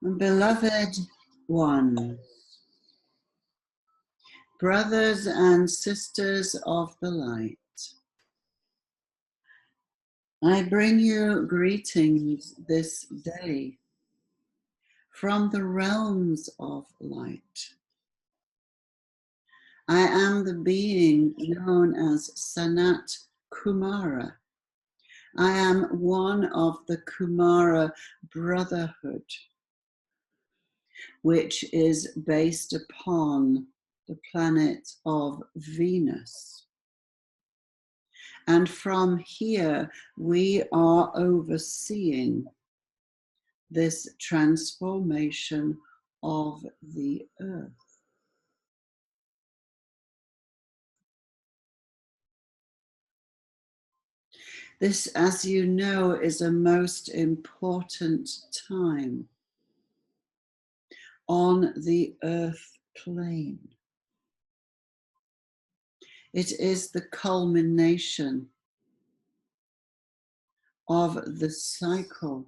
Beloved ones, brothers and sisters of the light, I bring you greetings this day from the realms of light. I am the being known as Sanat Kumara. I am one of the Kumara Brotherhood, which is based upon the planet of Venus. And from here, we are overseeing this transformation of the earth. This, as you know, is a most important time on the earth plane. It is the culmination of the cycle,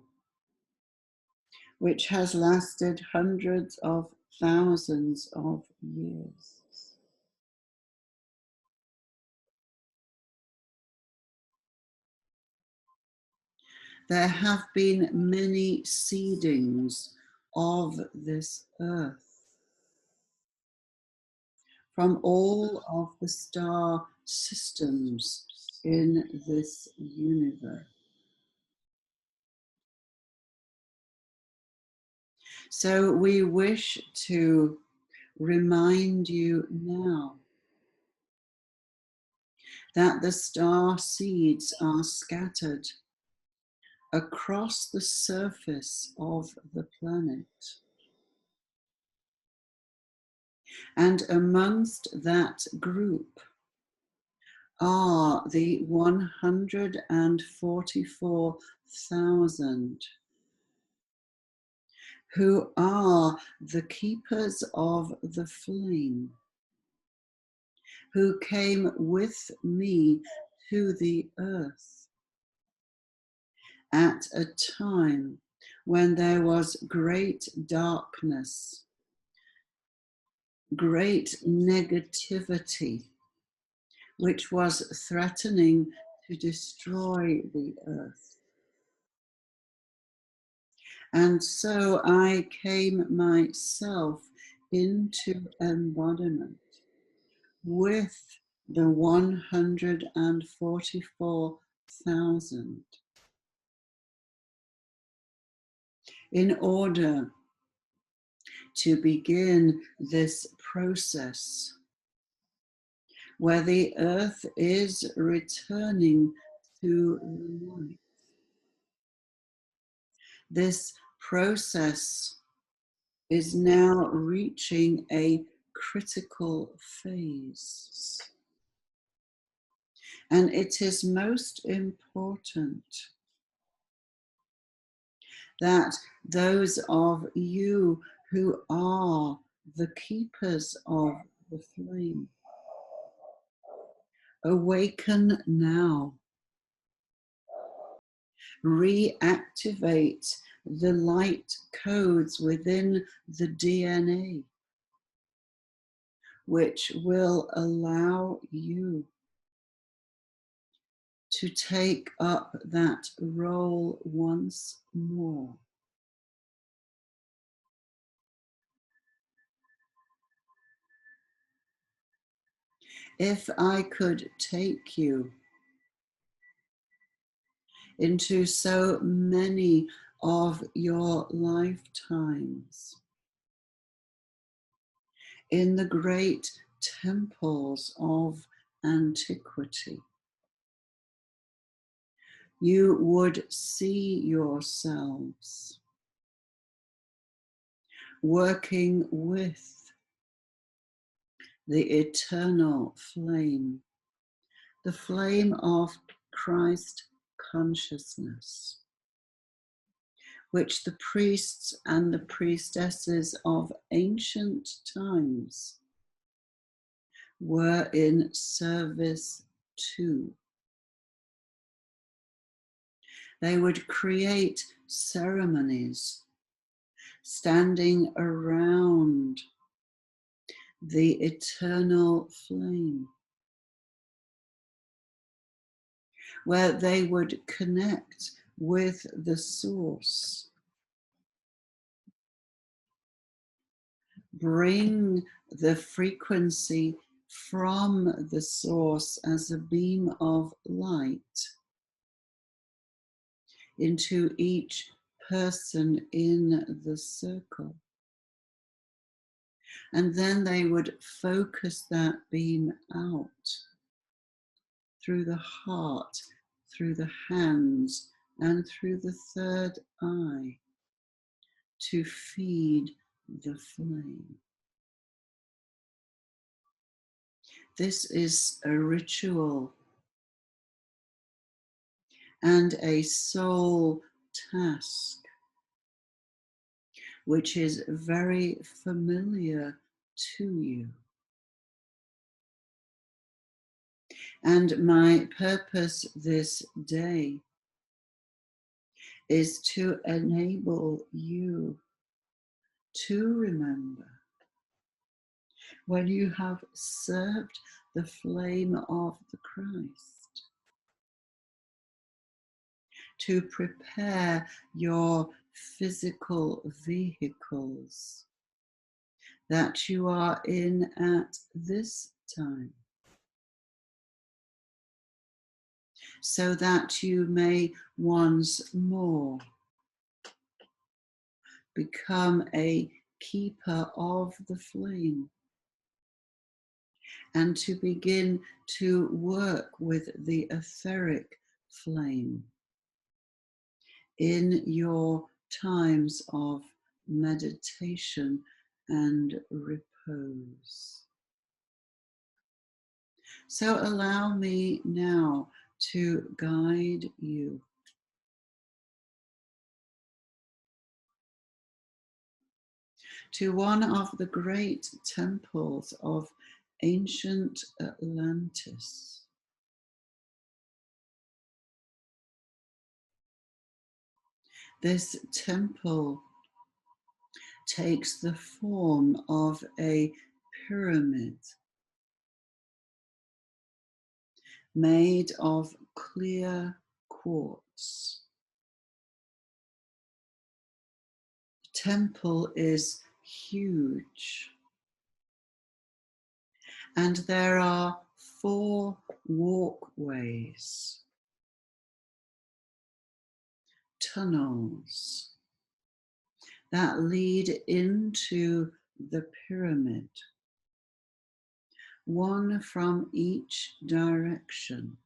which has lasted hundreds of thousands of years. There have been many seedings of this earth from all of the star systems in this universe. So we wish to remind you now that the star seeds are scattered across the surface of the planet. And amongst that group are the 144,000 who are the keepers of the flame, who came with me to the earth at a time when there was great darkness, great negativity, which was threatening to destroy the earth. And so I came myself into embodiment with the 144,000 in order to begin this process where the earth is returning to the light. This process is now reaching a critical phase. And it is most important that those of you who are the keepers of the flame awaken now. Reactivate the light codes within the DNA, which will allow you to take up that role once more. If I could take you into so many of your lifetimes in the great temples of antiquity, you would see yourselves working with the eternal flame, the flame of Christ consciousness, which the priests and the priestesses of ancient times were in service to. They would create ceremonies standing around the eternal flame, where they would connect with the source, bring the frequency from the source as a beam of light into each person in the circle. And then they would focus that beam out through the heart, through the hands, and through the third eye to feed the flame. This is a ritual and a soul task, which is very familiar to you. And my purpose this day is to enable you to remember when you have served the flame of the Christ, to prepare your physical vehicles that you are in at this time, so that you may once more become a keeper of the flame, and to begin to work with the etheric flame in your times of meditation and repose. So allow me now to guide you to one of the great temples of ancient Atlantis. This temple takes the form of a pyramid made of clear quartz. The temple is huge, and there are 4 walkways, tunnels that lead into the pyramid, one from each direction: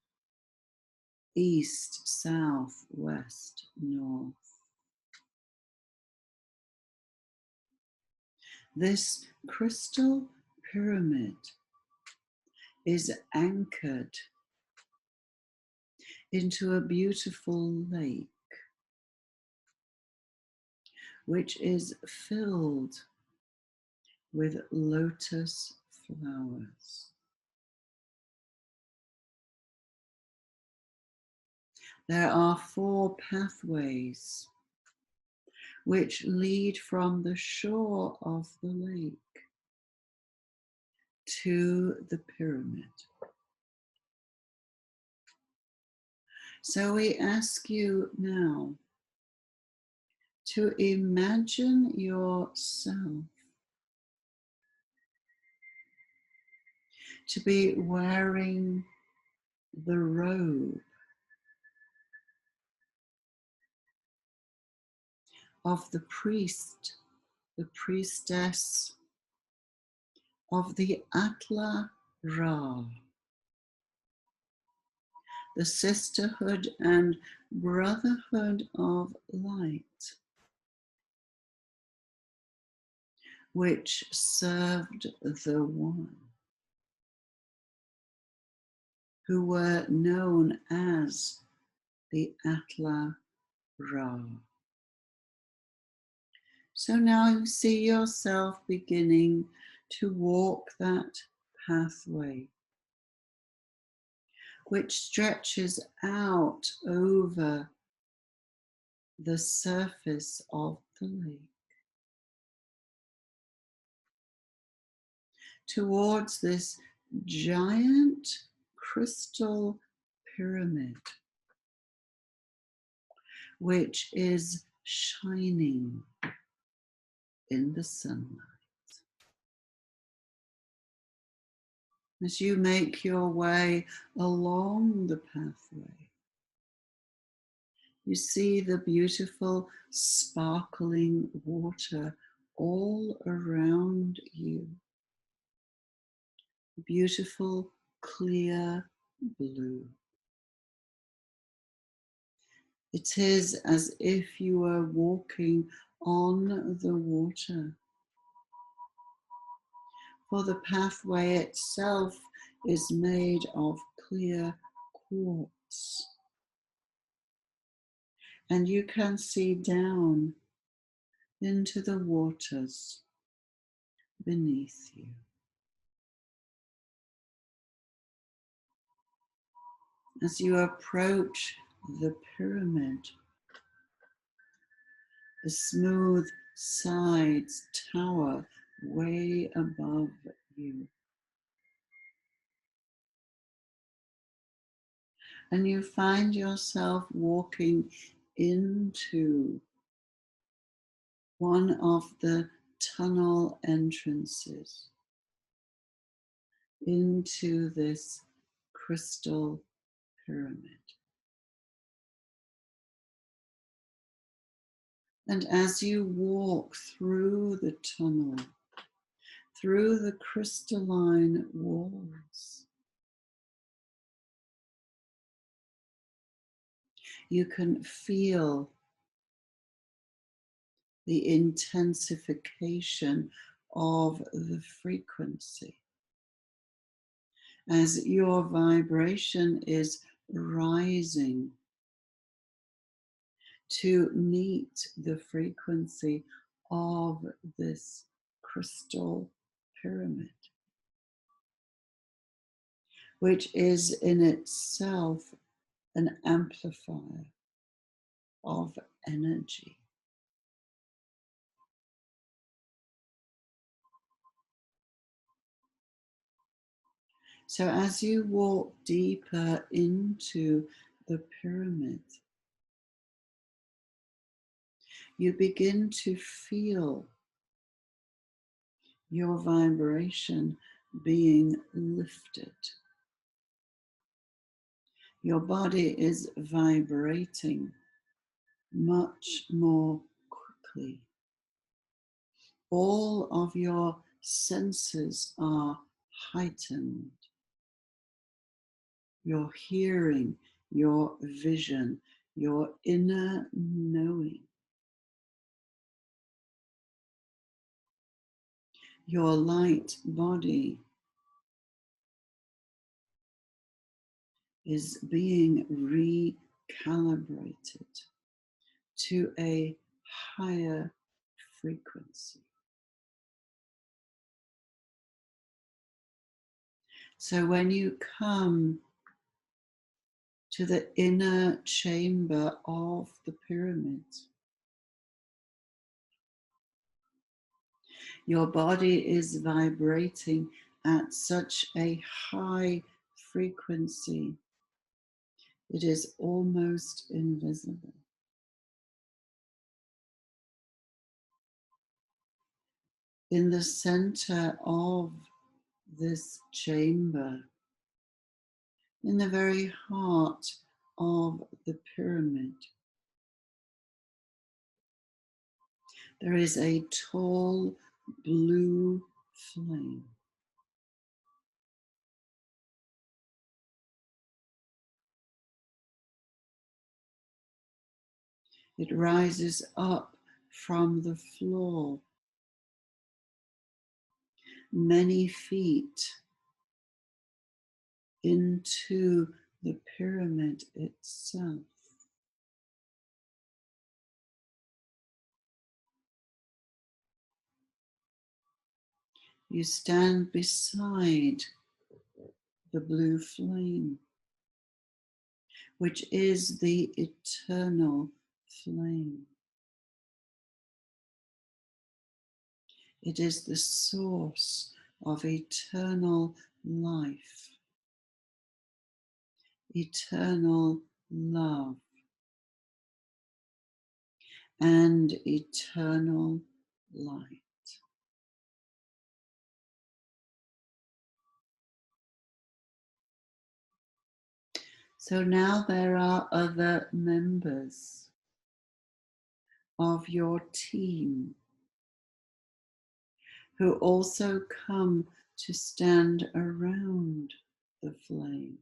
east, south, west, north. This crystal pyramid is anchored into a beautiful lake, which is filled with lotus flowers. There are 4 pathways which lead from the shore of the lake to the pyramid. So we ask you now to imagine yourself to be wearing the robe of the priest, the priestess of the Atla Ra, the sisterhood and brotherhood of light, which served the one, who were known as the Atla Ra. So now you see yourself beginning to walk that pathway, which stretches out over the surface of the lake. towards this giant crystal pyramid, which is shining in the sunlight. As you make your way along the pathway, you see the beautiful sparkling water all around you. Beautiful, clear blue. It is as if you were walking on the water, for the pathway itself is made of clear quartz. And you can see down into the waters beneath you. As you approach the pyramid, a smooth sides tower way above you. And you find yourself walking into one of the tunnel entrances into this crystal pyramid. And as you walk through the tunnel, through the crystalline walls, you can feel the intensification of the frequency as your vibration is rising to meet the frequency of this crystal pyramid, which is in itself an amplifier of energy. So as you walk deeper into the pyramid, you begin to feel your vibration being lifted. Your body is vibrating much more quickly. All of your senses are heightened. Your hearing, your vision, your inner knowing. Your light body is being recalibrated to a higher frequency. So when you come to the inner chamber of the pyramid, your body is vibrating at such a high frequency, it is almost invisible. In the center of this chamber, in the very heart of the pyramid, there is a tall blue flame. It rises up from the floor many feet into the pyramid itself. You stand beside the blue flame, which is the eternal flame. It is the source of eternal life, eternal love, and eternal light. So now there are other members of your team who also come to stand around the flame.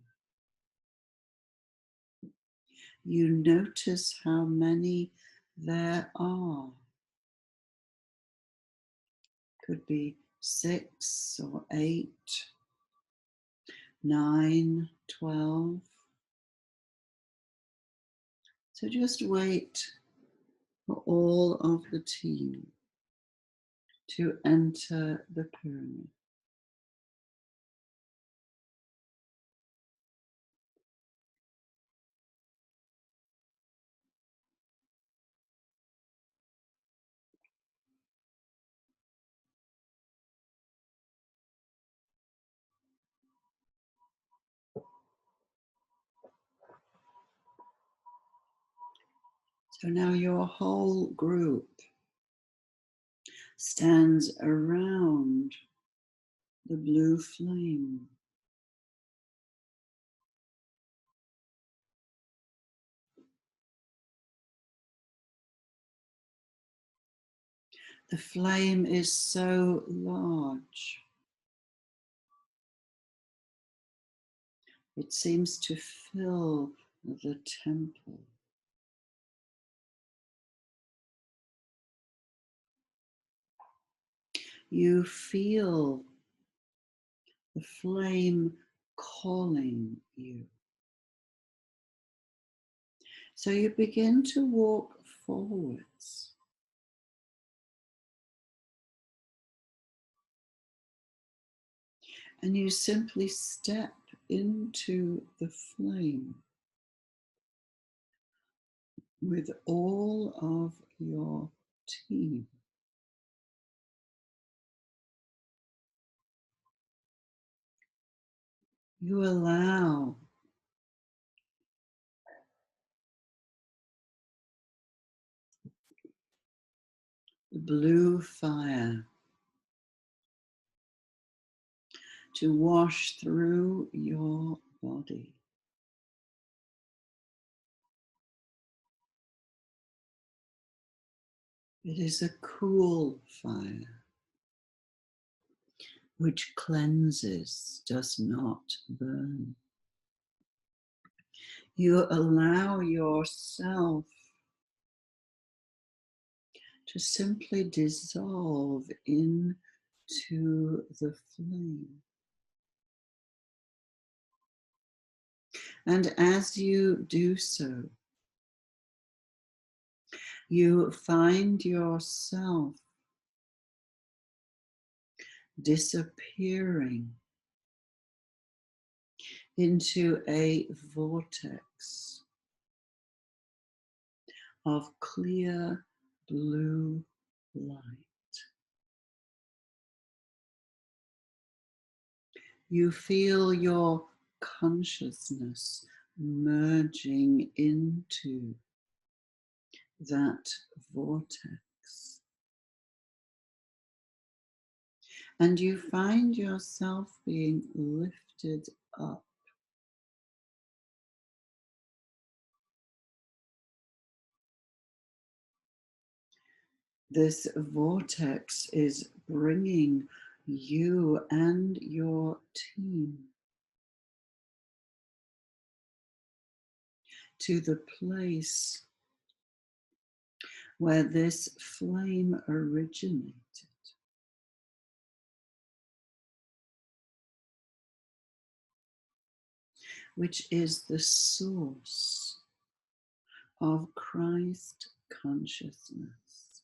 You notice how many there are. Could be 6 or 8, 9, 12. So just wait for all of the team to enter the pyramid. So now your whole group stands around the blue flame. The flame is so large. It seems to fill the temple. You feel the flame calling you. So you begin to walk forwards. And you simply step into the flame with all of your team. You allow the blue fire to wash through your body. It is a cool fire which cleanses, does not burn. You allow yourself to simply dissolve into the flame. And as you do so, you find yourself disappearing into a vortex of clear blue light. You feel your consciousness merging into that vortex. And you find yourself being lifted up. This vortex is bringing you and your team to the place where this flame originated. Which is the source of Christ consciousness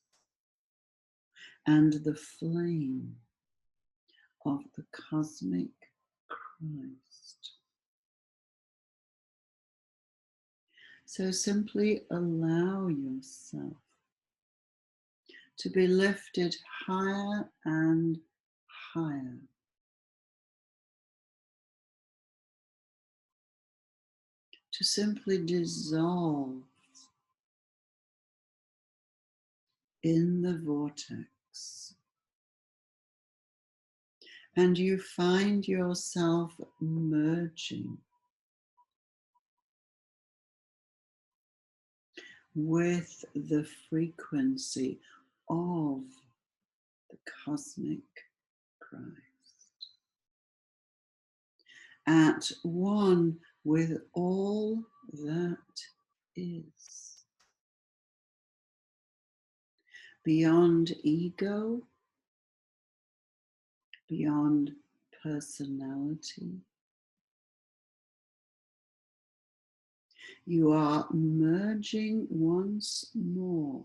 and the flame of the cosmic Christ. So simply allow yourself to be lifted higher and higher to simply dissolve in the vortex. And you find yourself merging with the frequency of the cosmic Christ, at one with all that is, beyond ego, beyond personality. You are merging once more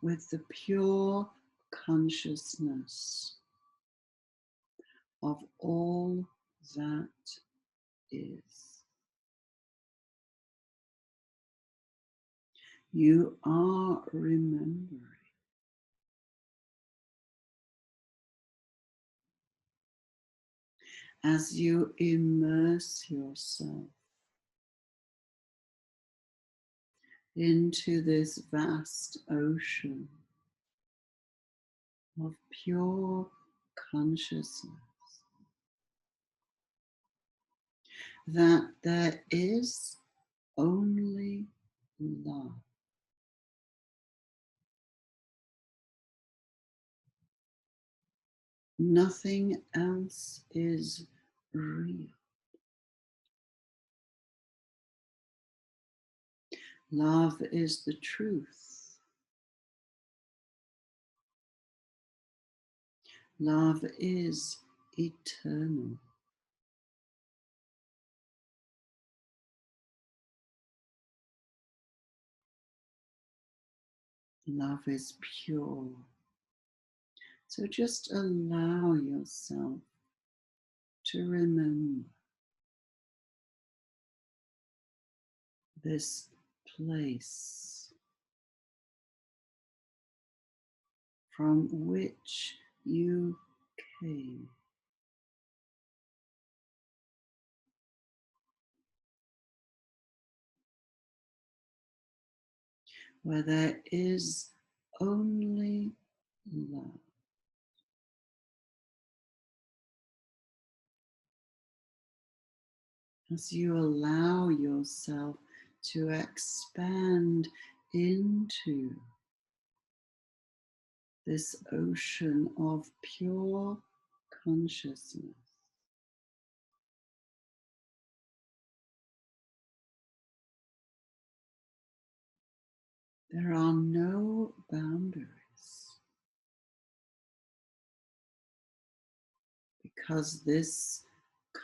with the pure consciousness of all that is. You are remembering as you immerse yourself into this vast ocean of pure consciousness, that there is only love. Nothing else is real. Love is the truth. Love is eternal. Love is pure. So just allow yourself to remember this place from which you came. Where there is only love. As you allow yourself to expand into this ocean of pure consciousness, there are no boundaries, because this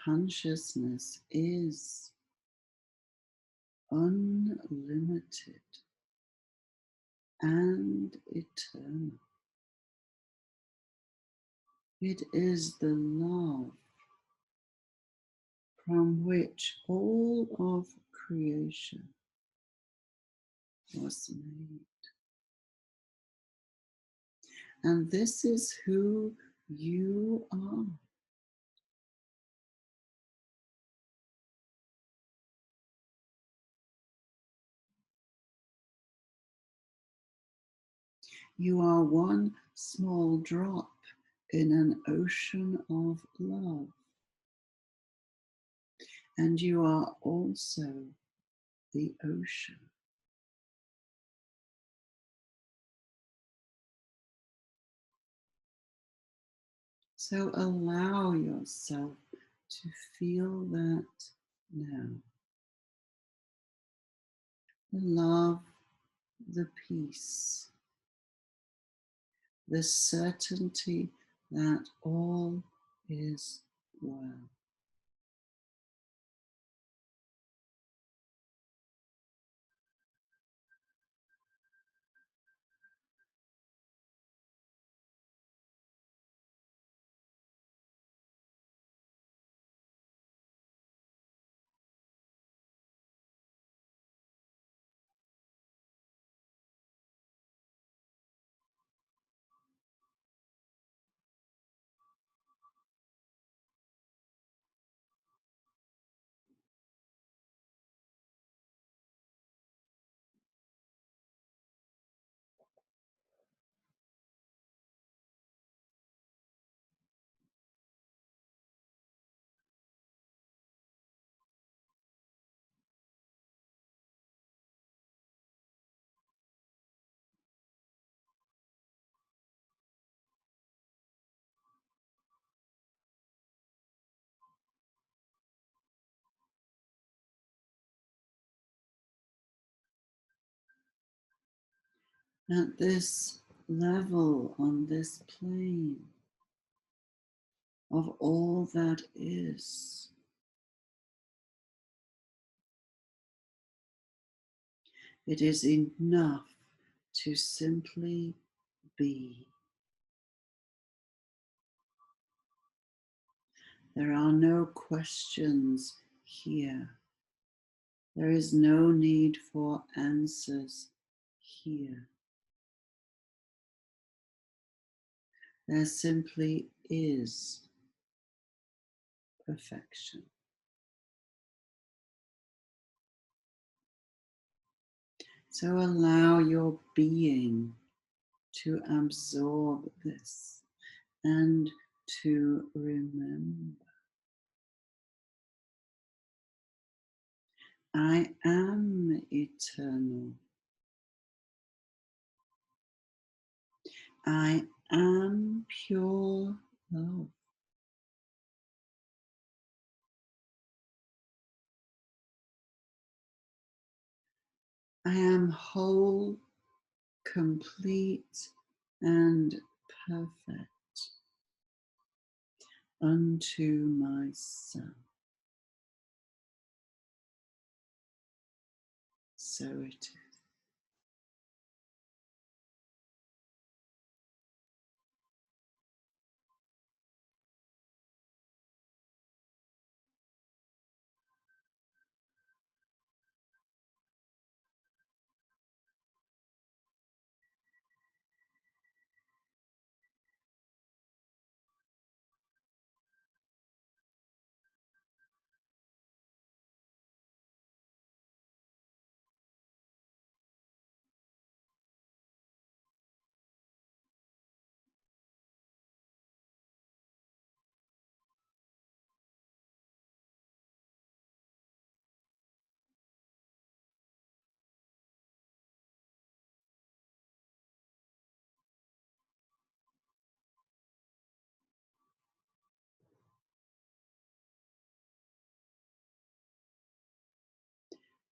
consciousness is unlimited and eternal. It is the love from which all of creation was made. And this is who you are. You are one small drop in an ocean of love. And you are also the ocean. So allow yourself to feel that now. The love, the peace, the certainty that all is well. At this level, on this plane of all that is, it is enough to simply be. There are no questions here. There is no need for answers here. There simply is perfection. So allow your being to absorb this and to remember. I am eternal. I am pure love. I am whole, complete, and perfect unto myself. So it is.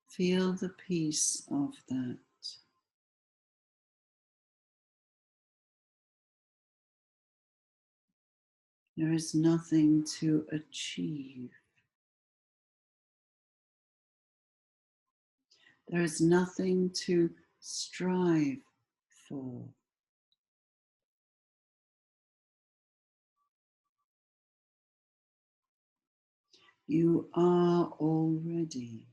Feel the peace of that. There is nothing to achieve. There is nothing to strive for. You are already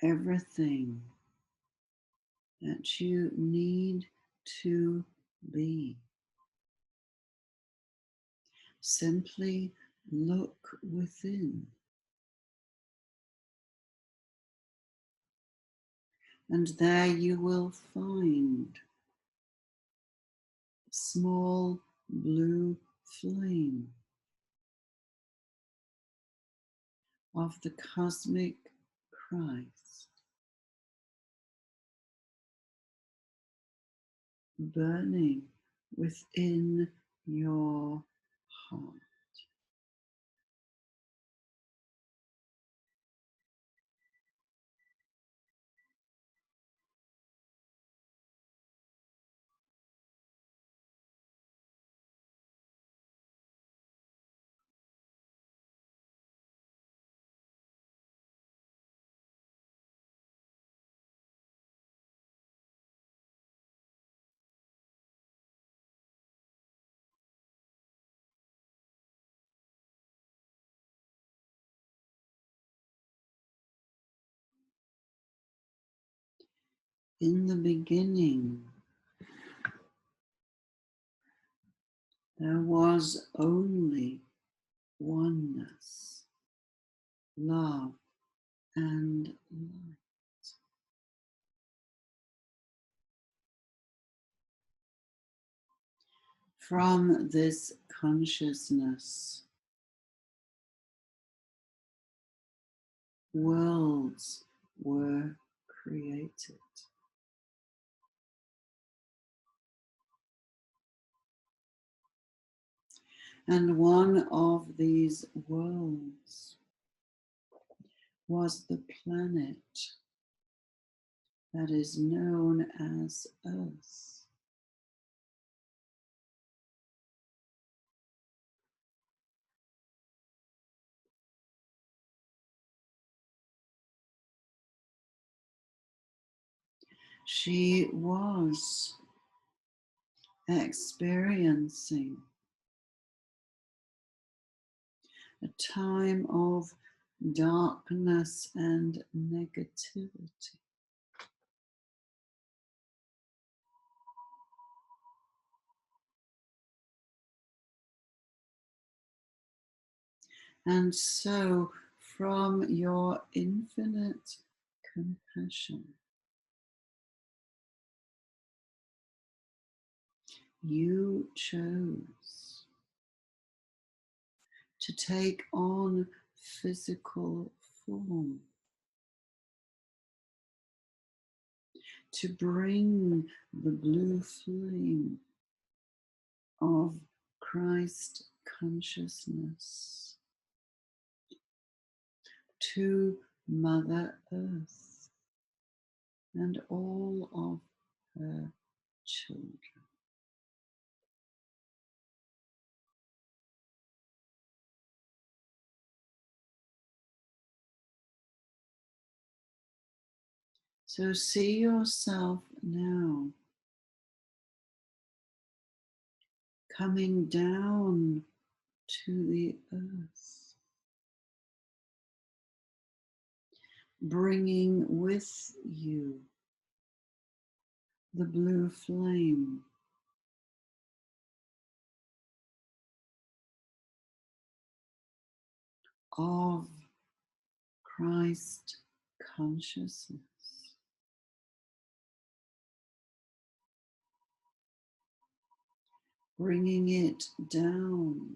everything that you need to be. Simply look within, and there you will find a small blue flame of the cosmic Christ burning within your heart. In the beginning, there was only oneness, love, and light. From this consciousness, worlds were created. And one of these worlds was the planet that is known as Earth. She was experiencing a time of darkness and negativity. And so, from your infinite compassion, you chose to take on physical form, to bring the blue flame of Christ consciousness to Mother Earth and all of her children. So see yourself now coming down to the earth, bringing with you the blue flame of Christ consciousness, bringing it down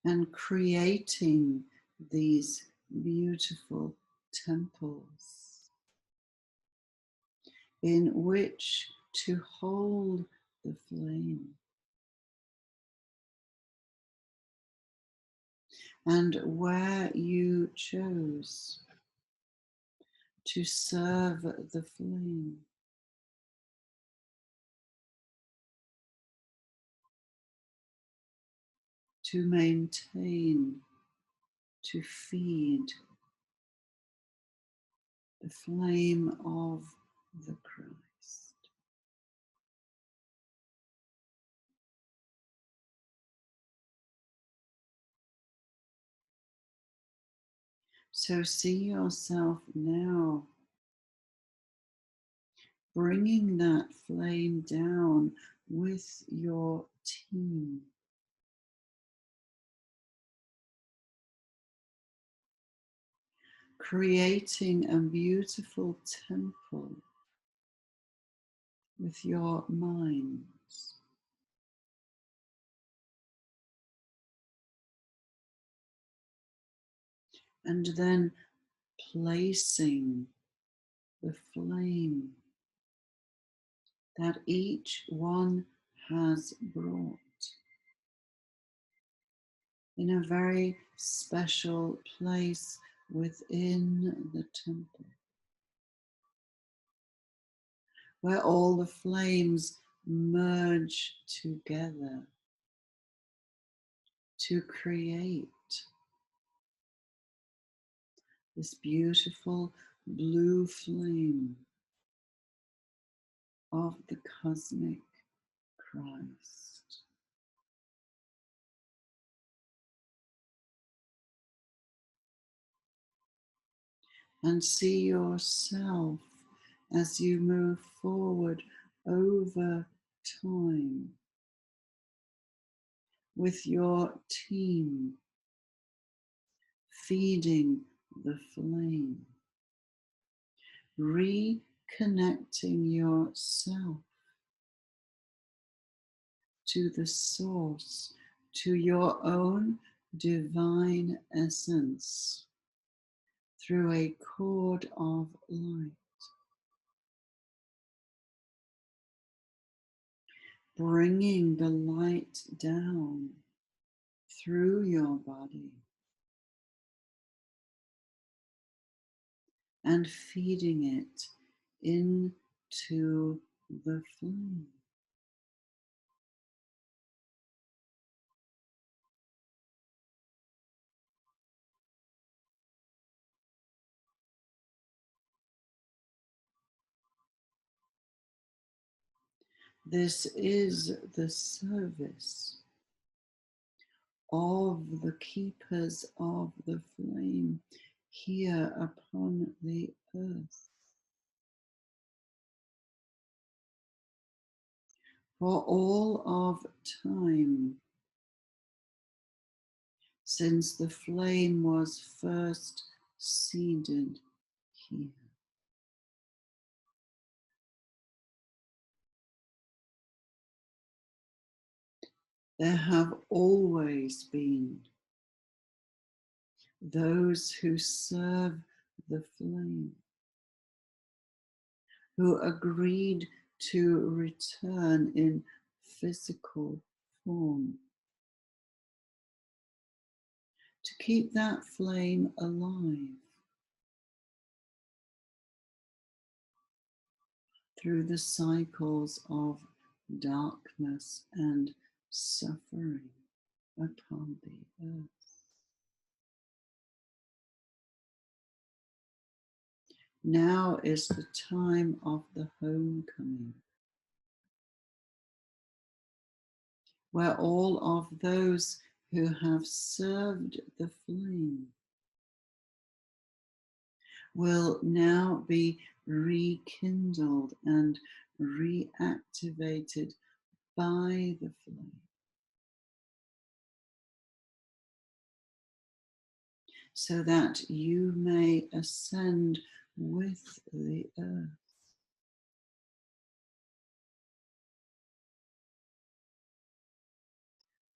and creating these beautiful temples in which to hold the flame, and where you chose to serve the flame, to maintain, to feed the flame of the Christ. So see yourself now bringing that flame down with your team, creating a beautiful temple with your minds. And then placing the flame that each one has brought in a very special place within the temple, where all the flames merge together to create this beautiful blue flame of the cosmic Christ. And see yourself as you move forward over time with your team, feeding the flame, reconnecting yourself to the source, to your own divine essence through a cord of light, bringing the light down through your body, and feeding it into the flame. This is the service of the keepers of the flame here upon the earth. For all of time, since the flame was first seeded here. There have always been those who serve the flame, who agreed to return in physical form, to keep that flame alive through the cycles of darkness and suffering upon the earth. Now is the time of the homecoming, where all of those who have served the flame will now be rekindled and reactivated by the flame, so that you may ascend with the earth.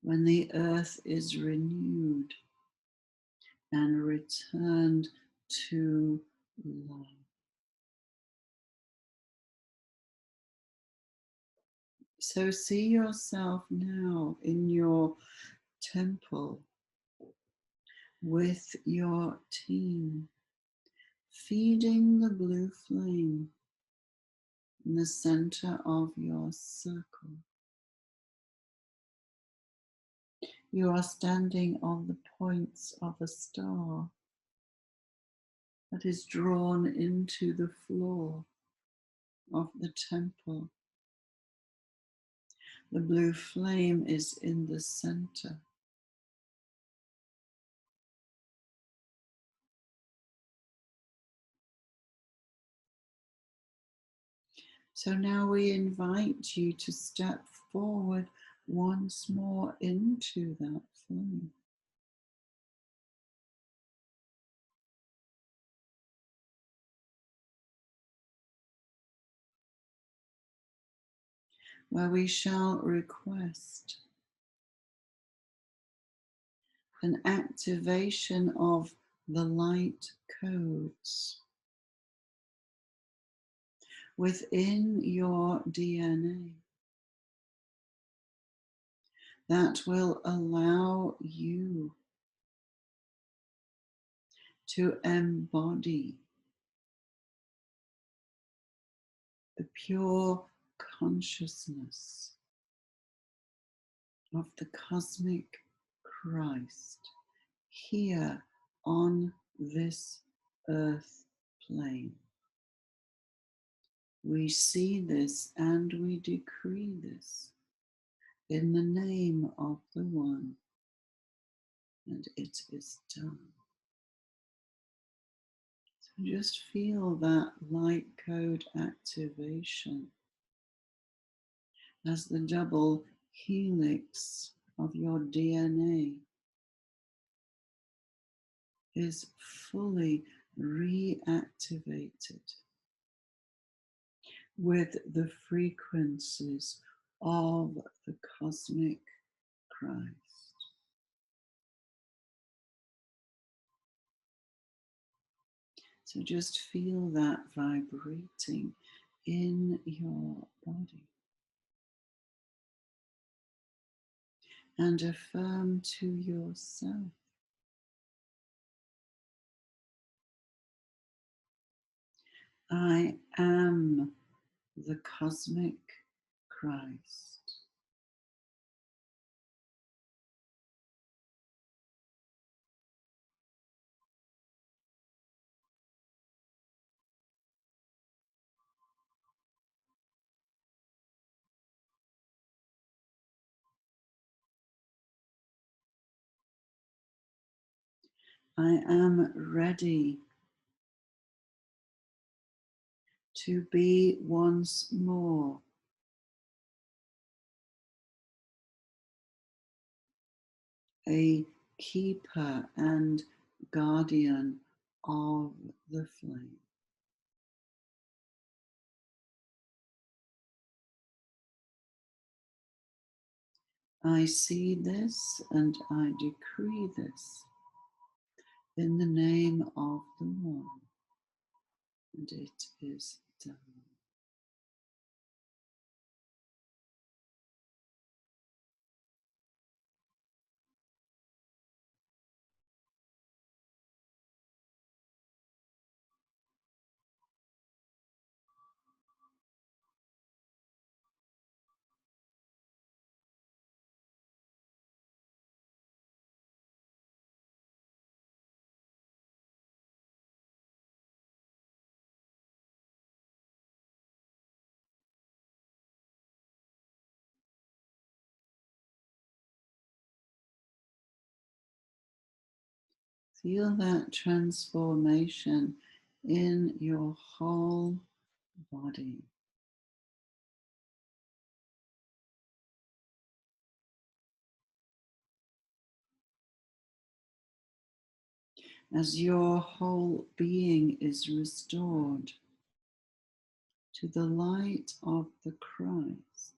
When the earth is renewed and returned to love. So see yourself now in your temple with your team, feeding the blue flame in the center of your circle. You are standing on the points of a star that is drawn into the floor of the temple. The blue flame is in the center. So now we invite you to step forward once more into that flame. Where we shall request an activation of the light codes within your DNA that will allow you to embody the pure consciousness of the cosmic Christ here on this earth plane. We see this and we decree this in the name of the One, and it is done. So just feel that light code activation as the double helix of your DNA is fully reactivated with the frequencies of the cosmic Christ. So just feel that vibrating in your body. And affirm to yourself, I am the cosmic Christ. I am ready to be once more a keeper and guardian of the flame. I see this and I decree this in the name of the One, and it is done. Feel that transformation in your whole body. As your whole being is restored to the light of the Christ,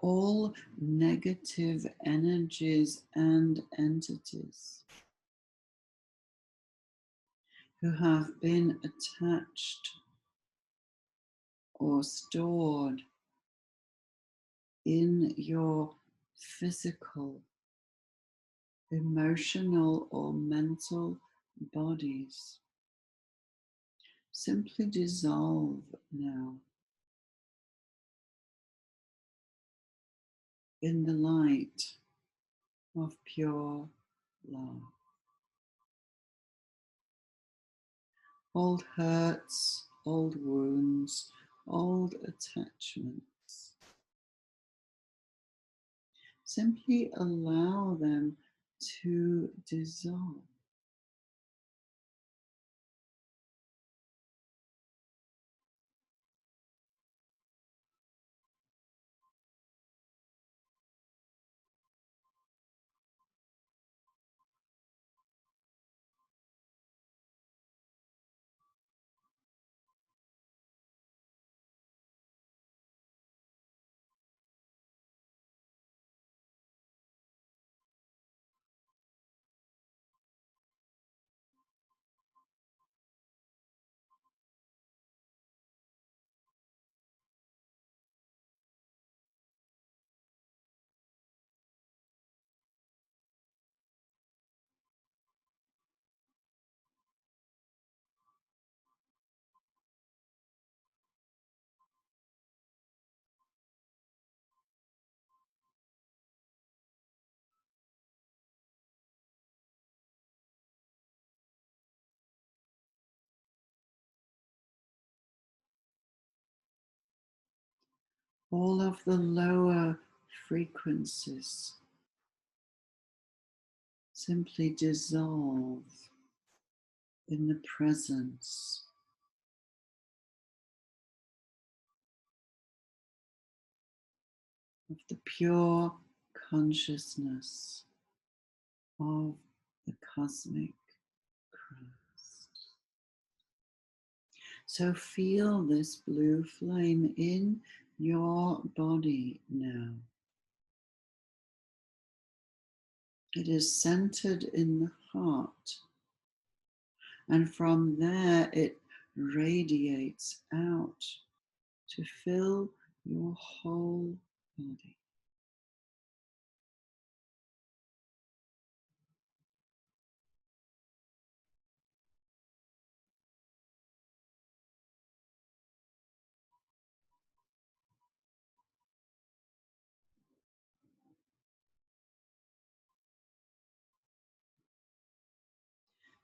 all negative energies and entities who have been attached or stored in your physical, emotional, or mental bodies simply dissolve now in the light of pure love. Old hurts, old wounds, old attachments. Simply allow them to dissolve. All of the lower frequencies simply dissolve in the presence of the pure consciousness of the cosmic Christ. So feel this blue flame in your body now. It is centered in the heart, and from there it radiates out to fill your whole body.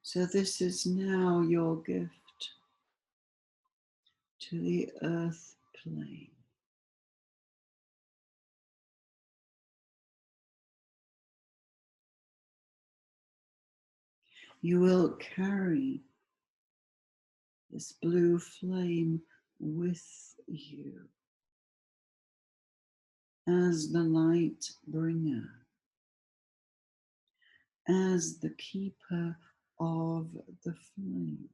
So this is now your gift to the earth plane. You will carry this blue flame with you as the light bringer, as the keeper of the flame.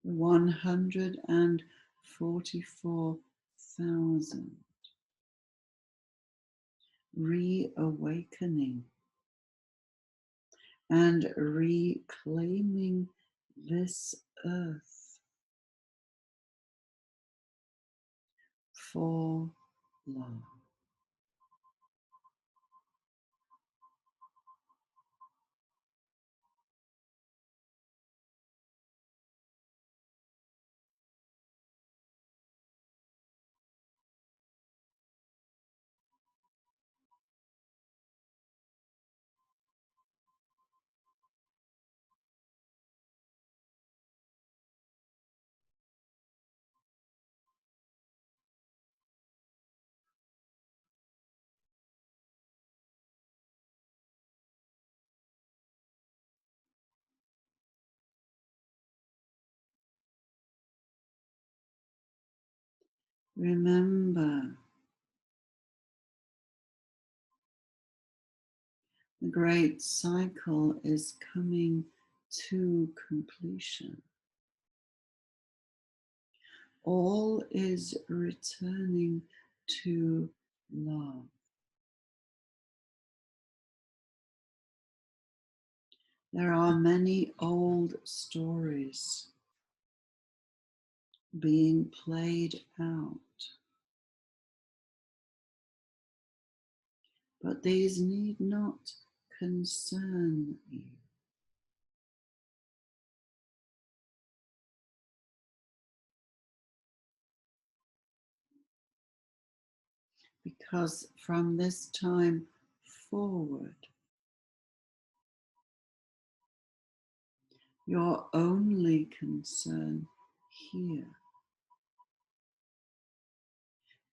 The 144,000 reawakening and reclaiming this earth for love. Remember, the great cycle is coming to completion. All is returning to love. There are many old stories being played out, but these need not concern you. Because from this time forward, your only concern here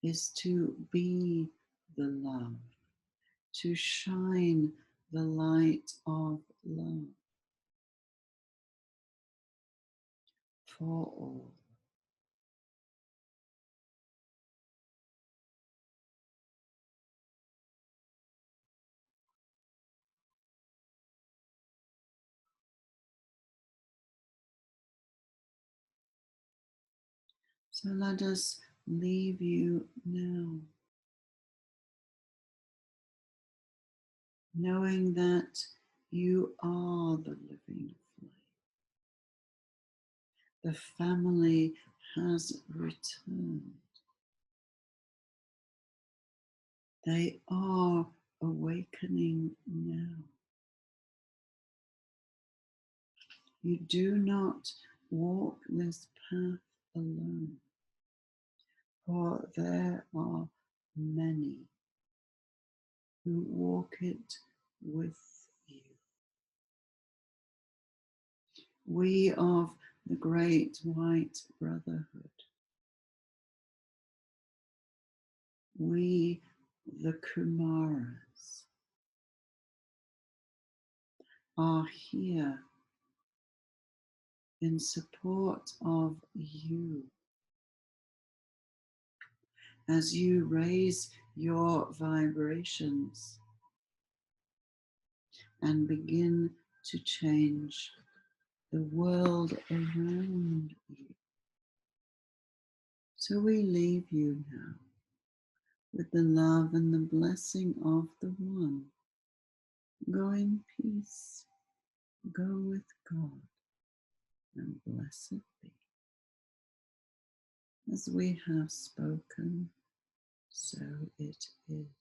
is to be the love, to shine the light of love for all. So let us leave you now, knowing that you are the living flame. The family has returned. They are awakening now. You do not walk this path alone, for there are many who walk it with you. We of the Great White Brotherhood, we the Kumaras, are here in support of you as you raise your vibrations and begin to change the world around you. So we leave you now with the love and the blessing of the One. Go in peace, go with God, and blessed be. As we have spoken, so it is.